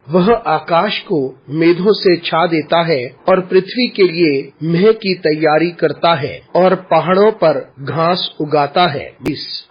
वह आकाश को मेघों से छा देता है और पृथ्वी के लिए मेह की तैयारी करता है और पहाड़ों पर घास उगाता है।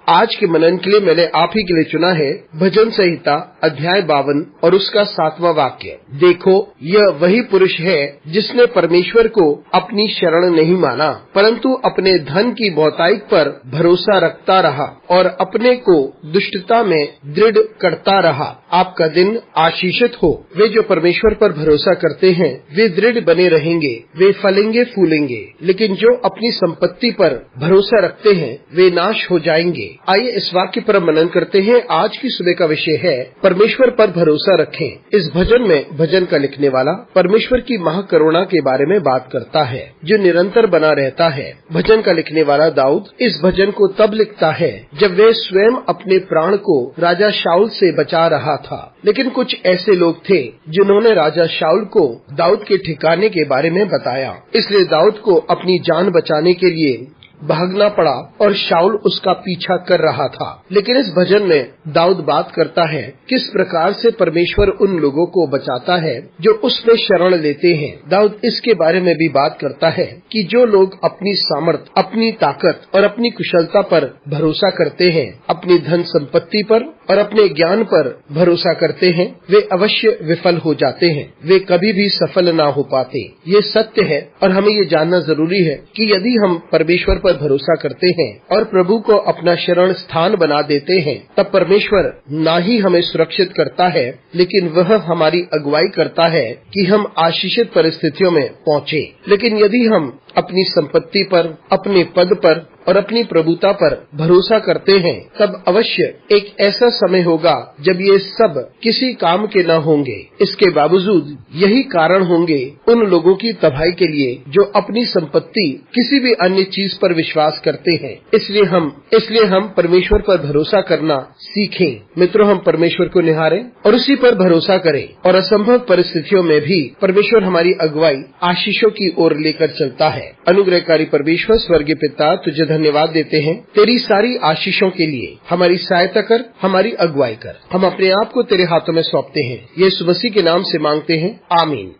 आज के मनन के लिए मैंने आप ही के लिए चुना है भजन संहिता अध्याय 52 और उसका 7वां वाक्य। देखो, यह वही पुरुष है जिसने परमेश्वर को अपनी शरण नहीं माना, परंतु अपने धन की बहुतायत पर भरोसा रखता रहा और अपने को दुष्टता में दृढ़ करता रहा। आपका दिन आशीषित हो। वे जो परमेश्वर पर भरोसा करते हैं वे दृढ़ बने रहेंगे, वे फलेंगे फूलेंगे, लेकिन जो अपनी संपत्ति पर भरोसा रखते हैं वे नाश हो जाएंगे। आइए इस वाक्य पर मनन करते हैं। आज की सुबह का विषय है परमेश्वर पर भरोसा रखें। इस भजन में भजन का लिखने वाला परमेश्वर की महाकरुणा के बारे में बात करता है जो निरंतर बना रहता है। भजन का लिखने वाला दाऊद इस भजन को तब लिखता है जब वे स्वयं अपने प्राण को राजा शाऊल से बचा रहा था, लेकिन कुछ ऐसे लोग थे जिन्होंने राजा शाऊल को दाऊद के ठिकाने के बारे में बताया, इसलिए दाऊद को अपनी जान बचाने के लिए भागना पड़ा और शाऊल उसका पीछा कर रहा था। लेकिन इस भजन में दाऊद बात करता है किस प्रकार से परमेश्वर उन लोगों को बचाता है जो उसमें शरण लेते हैं। दाऊद इसके बारे में भी बात करता है कि जो लोग अपनी सामर्थ, अपनी ताकत और अपनी कुशलता पर भरोसा करते हैं, अपनी धन संपत्ति पर और अपने ज्ञान पर भरोसा करते हैं, वे अवश्य विफल हो जाते हैं, वे कभी भी सफल ना हो पाते। ये सत्य है और हमें ये जानना जरूरी है कि यदि हम परमेश्वर पर भरोसा करते हैं और प्रभु को अपना शरण स्थान बना देते हैं, तब परमेश्वर ना ही हमें सुरक्षित करता है, लेकिन वह हमारी अगुवाई करता है कि हम आशीषित परिस्थितियों में पहुँचे। लेकिन यदि हम अपनी संपत्ति पर, अपने पद पर और अपनी प्रभुता पर भरोसा करते हैं, तब अवश्य एक ऐसा समय होगा जब ये सब किसी काम के न होंगे। इसके बावजूद यही कारण होंगे उन लोगों की तबाही के लिए जो अपनी संपत्ति किसी भी अन्य चीज पर विश्वास करते हैं। इसलिए हम परमेश्वर पर भरोसा करना सीखें। मित्रों, हम परमेश्वर को निहारें और उसी पर भरोसा करें और असंभव परिस्थितियों में भी परमेश्वर हमारी अगुवाई आशीषों की ओर लेकर चलता है। अनुग्रहकारी परमेश्वर स्वर्गीय पिता, तुझे धन्यवाद देते हैं तेरी सारी आशीषों के लिए। हमारी सहायता कर, हमारी अगुवाई कर। हम अपने आप को तेरे हाथों में सौंपते हैं। यीशु मसीह के नाम से मांगते हैं, आमीन।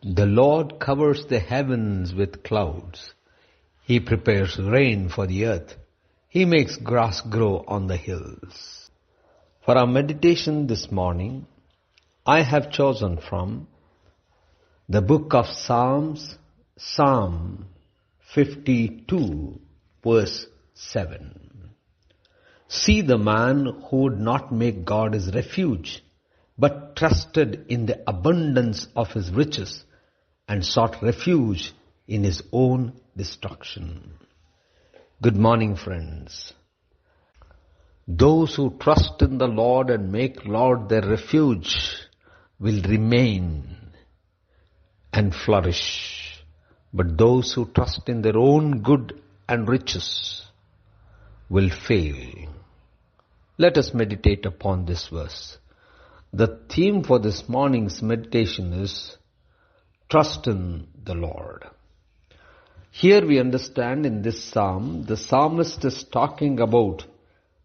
The Lord covers the heavens with clouds. He prepares rain for the earth. He makes grass grow on the hills. For our meditation this morning, I have chosen from the book of Psalms, Psalm 52, verse 7. See the man who would not make God his refuge, but trusted in the abundance of his riches and sought refuge in his own destruction. Good morning, friends. Those who trust in the Lord and make Lord their refuge will remain and flourish. But those who trust in their own good and riches will fail. Let us meditate upon this verse. The theme for this morning's meditation is trust in the Lord. Here we understand in this psalm, the psalmist is talking about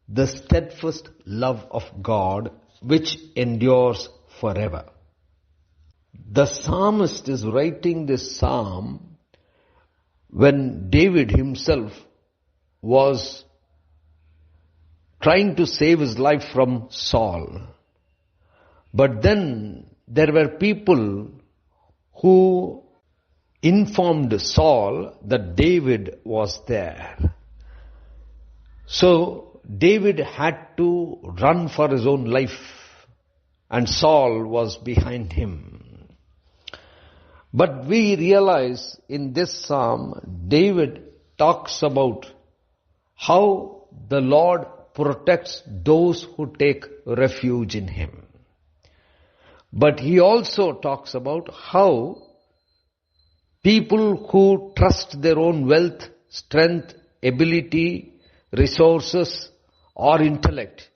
the steadfast love of God which endures forever. The psalmist is writing this psalm when David himself was trying to save his life from Saul. But then there were people who informed Saul that David was there. So David had to run for his own life and Saul was behind him. But we realize in this psalm, David talks about how the Lord protects those who take refuge in him. But he also talks about how people who trust their own wealth, strength, ability, resources or intellect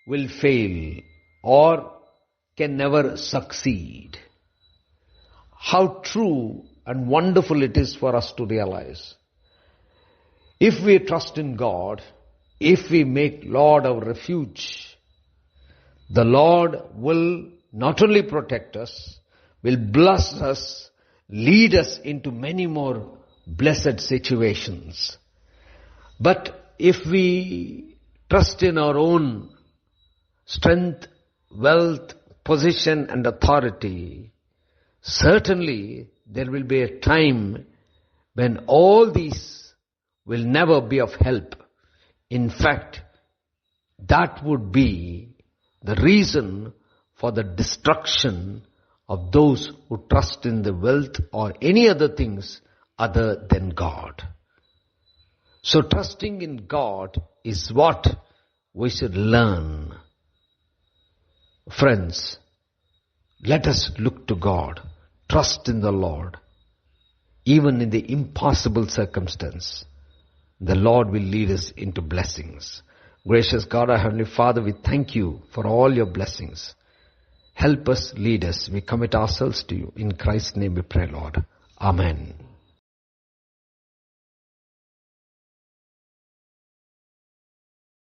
will fail or can never succeed. How true and wonderful it is for us to realize. If we trust in God, if we make Lord our refuge, the Lord will not only protect us, will bless us, lead us into many more blessed situations. But if we trust in our own strength, wealth, position and authority, certainly there will be a time when all these will never be of help. In fact, that would be the reason for the destruction of those who trust in the wealth or any other things other than God. So trusting in God is what we should learn. Friends, let us look to God, trust in the Lord. Even in the impossible circumstance, the Lord will lead us into blessings. Gracious God, our Heavenly Father, we thank you for all your blessings. Help us, lead us. We commit ourselves to you. In Christ's name we pray, Lord. Amen.